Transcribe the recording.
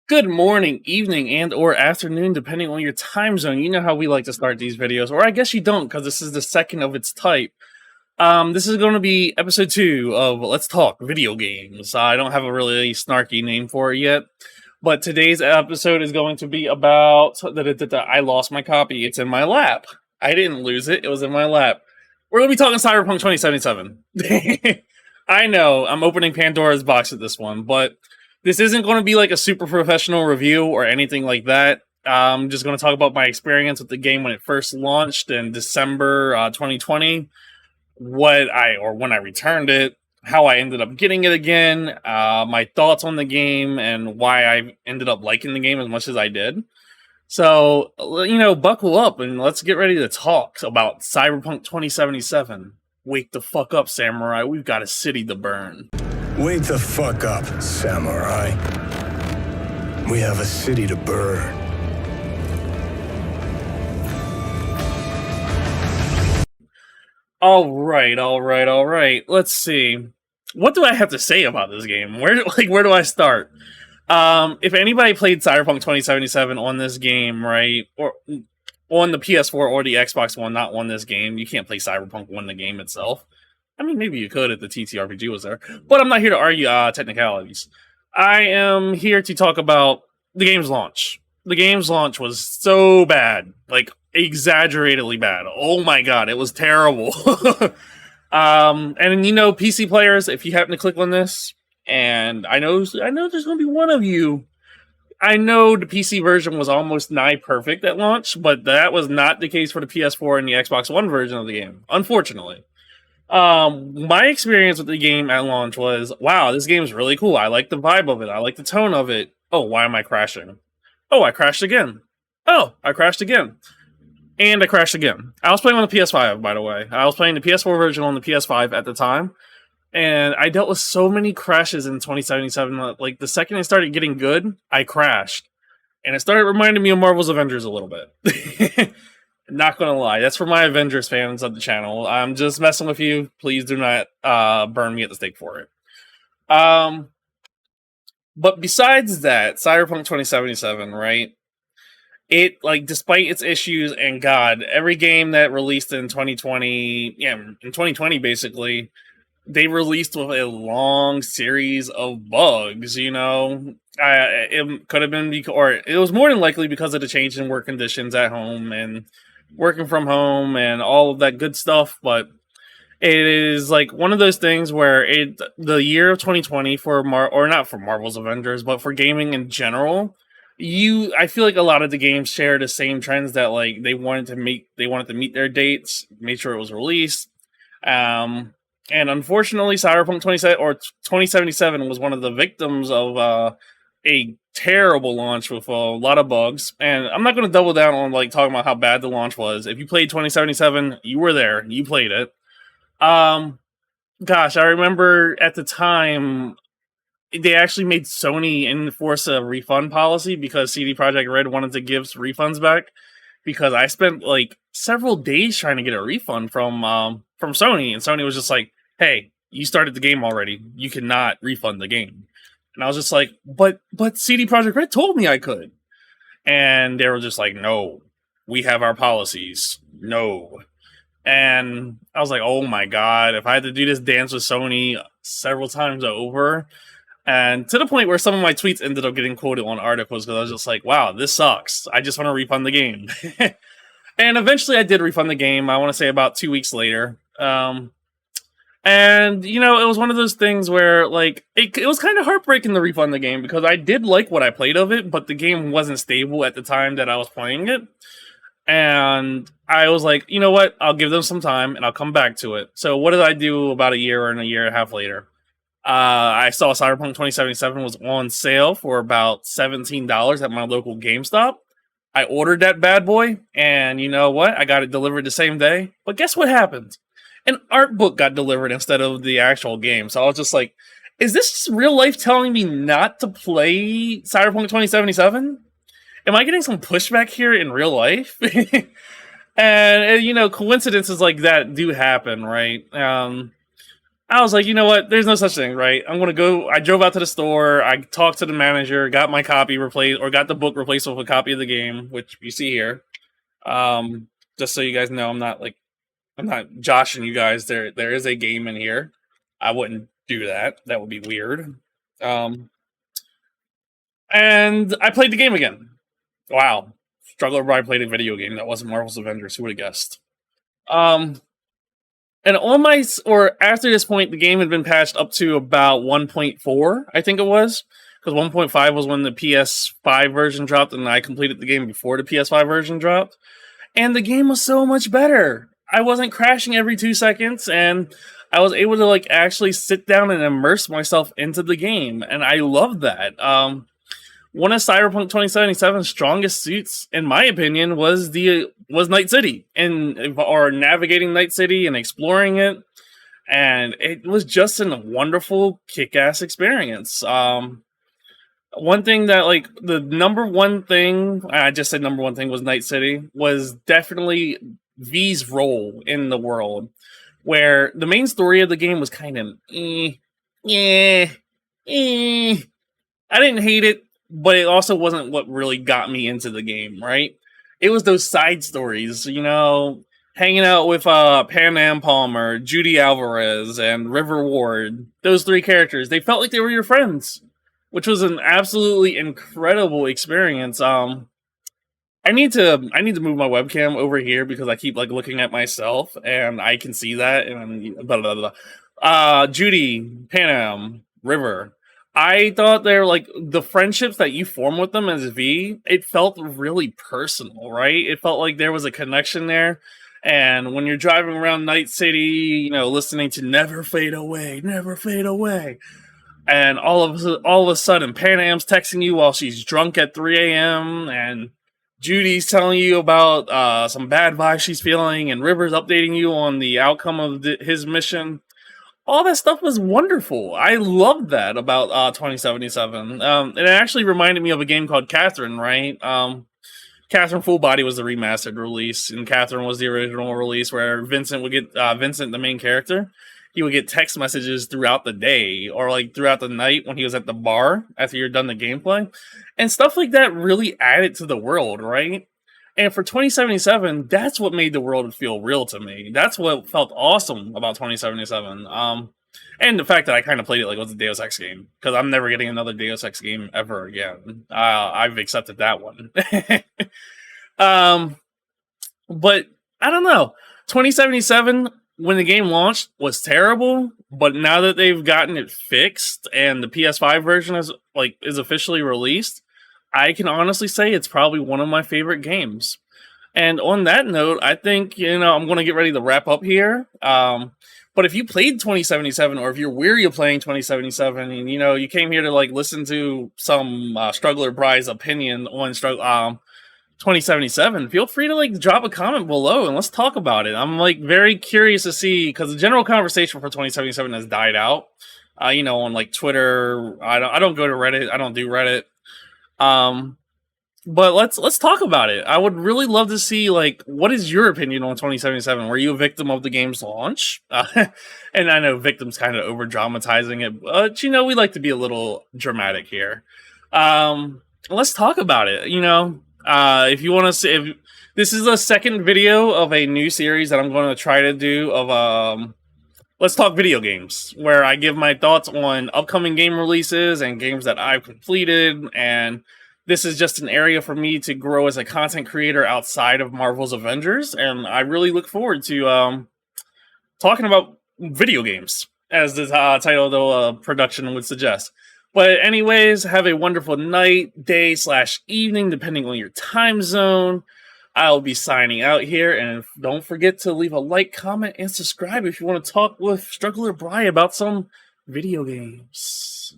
Good morning, evening, and or afternoon, depending on your time zone. You know how we like to start these videos, or I guess you don't, because this is the second of its type. This is going to be episode 2 of Let's Talk Video Games. I don't have a really snarky name for it yet, but today's episode is going to be about... I lost my copy. It's in my lap. I didn't lose it. It was in my lap. We're going to be talking Cyberpunk 2077. I know, I'm opening Pandora's box at this one, but... this isn't going to be like a super professional review or anything like that. I'm just going to talk about my experience with the game when it first launched in December 2020, when I returned it, how I ended up getting it again, my thoughts on the game, and why I ended up liking the game as much as I did. So, buckle up and let's get ready to talk about Cyberpunk 2077. Wake the fuck up, Samurai. We've got a city to burn. Wake the fuck up, Samurai. We have a city to burn. All right. Let's see. What do I have to say about this game? Where do I start? If anybody played Cyberpunk 2077 on this game, right, or on the PS4 or the Xbox One, not on this game, you can't play Cyberpunk on the game itself. I mean, maybe you could if the TTRPG was there, but I'm not here to argue technicalities. I am here to talk about the game's launch. The game's launch was so bad, like exaggeratedly bad. Oh my god, it was terrible. And PC players, if you happen to click on this, and I know there's going to be one of you. I know the PC version was almost nigh perfect at launch, but that was not the case for the PS4 and the Xbox One version of the game, unfortunately. My experience with the game at launch was, wow, this game is really cool. I like the vibe of it. I like the tone of it. Oh, why am I crashing? Oh, I crashed again. Oh, I crashed again. And I crashed again. I was playing on the PS5, by the way. I was playing the PS4 version on the PS5 at the time. And I dealt with so many crashes in 2077. Like, the second it started getting good, I crashed. And it started reminding me of Marvel's Avengers a little bit. Not gonna lie, that's for my Avengers fans of the channel. I'm just messing with you. Please do not burn me at the stake for it. But besides that, Cyberpunk 2077, right? It, like, despite its issues, and god, every game that released in 2020, in 2020 basically, they released with a long series of bugs, it could have been, or it was more than likely because of the change in work conditions at home and working from home and all of that good stuff, but it is like one of those things where the year of 2020 for not for Marvel's Avengers, but for gaming in general, I feel like a lot of the games share the same trends that, like, they wanted to meet their dates, make sure it was released. And unfortunately, Cyberpunk 2077 was one of the victims of a terrible launch with a lot of bugs. And I'm not going to double down on, like, talking about how bad the launch was. If you played 2077, you were there, you played it. Gosh, I remember at the time they actually made Sony enforce a refund policy because CD Projekt Red wanted to give refunds back, because I spent like several days trying to get a refund from Sony, and Sony was just like, hey, you started the game already, you cannot refund the game. And I was just like, but CD Projekt Red told me I could. And they were just like, no, we have our policies. No. And I was like, oh my god, if I had to do this dance with Sony several times over, and to the point where some of my tweets ended up getting quoted on articles, because I was just like, wow, this sucks. I just want to refund the game. And eventually I did refund the game, I want to say about 2 weeks later. And, it was one of those things where, like, it was kind of heartbreaking to refund the game, because I did like what I played of it, but the game wasn't stable at the time that I was playing it. And I was like, you know what? I'll give them some time, and I'll come back to it. So what did I do about a year and a year and a half later? I saw Cyberpunk 2077 was on sale for about $17 at my local GameStop. I ordered that bad boy, and you know what? I got it delivered the same day. But guess what happened? An art book got delivered instead of the actual game. So I was just like, is this real life telling me not to play Cyberpunk 2077? Am I getting some pushback here in real life? And coincidences like that do happen, right? I was like, you know what? There's no such thing, right? I'm gonna go. I drove out to the store. I talked to the manager, got my copy replaced, or got the book replaced with a copy of the game, which you see here. Um, just so you guys know, I'm not joshing you guys. There is a game in here. I wouldn't do that. That would be weird. Um, and I played the game again. Wow, Struggler Bride played a video game that wasn't Marvel's Avengers. Who would have guessed? Um, And on my or after this point, the game had been patched up to about 1.4, I think it was, because 1.5 was when the PS5 version dropped, and I completed the game before the PS5 version dropped. And the game was so much better. I wasn't crashing every 2 seconds, and I was able to like actually sit down and immerse myself into the game, and I loved that. One of Cyberpunk 2077's strongest suits, in my opinion, was Night City or navigating Night City and exploring it, and it was just a wonderful, kick-ass experience. One thing that like the number one thing I just said number one thing was Night City was definitely V's role in the world, where the main story of the game was kind of I didn't hate it, but it also wasn't what really got me into the game, right? It was those side stories, hanging out with Pan Am Palmer, Judy Alvarez, and River Ward. Those three characters, they felt like they were your friends, which was an absolutely incredible experience. I need to move my webcam over here because I keep like looking at myself and I can see that and blah blah blah. Judy, Pan Am, River. I thought they're like the friendships that you form with them as V, it felt really personal, right? It felt like there was a connection there. And when you're driving around Night City, listening to Never Fade Away, Never Fade Away. And all of a sudden, Pan Am's texting you while she's drunk at 3 a.m. and Judy's telling you about some bad vibes she's feeling, and River's updating you on the outcome of his mission. All that stuff was wonderful. I loved that about 2077. It actually reminded me of a game called Catherine, right? Catherine Full Body was the remastered release, and Catherine was the original release where Vincent would get Vincent, the main character, he would get text messages throughout the day or like throughout the night when he was at the bar after you're done the gameplay, and stuff like that really added to the world, right? And for 2077, that's what made the world feel real to me. That's what felt awesome about 2077. And the fact that I kind of played it like it was a Deus Ex game, because I'm never getting another Deus Ex game ever again. I've accepted that one. But I don't know. 2077, when the game launched, was terrible. But now that they've gotten it fixed and the PS5 version is officially released, I can honestly say it's probably one of my favorite games. And on that note, I think, I'm going to get ready to wrap up here. But if you played 2077, or if you're weary of playing 2077, and, you came here to, listen to some Struggler Bride's opinion on 2077, feel free to, drop a comment below and let's talk about it. I'm, very curious to see, because the general conversation for 2077 has died out. On, Twitter. I don't go to Reddit. I don't do Reddit. But let's talk about it. I would really love to see what is your opinion on 2077? Were you a victim of the game's launch? And I know victims kind of over dramatizing it, but we like to be a little dramatic here. Let's talk about it. If you want to see, if this is the second video of a new series that I'm going to try to do of Let's Talk Video Games, where I give my thoughts on upcoming game releases and games that I've completed, and this is just an area for me to grow as a content creator outside of Marvel's Avengers, and I really look forward to talking about video games, as the title of the production would suggest. But anyways, have a wonderful night, day / evening, depending on your time zone. I'll be signing out here, and don't forget to leave a like, comment, and subscribe if you want to talk with Struggler Bri about some video games.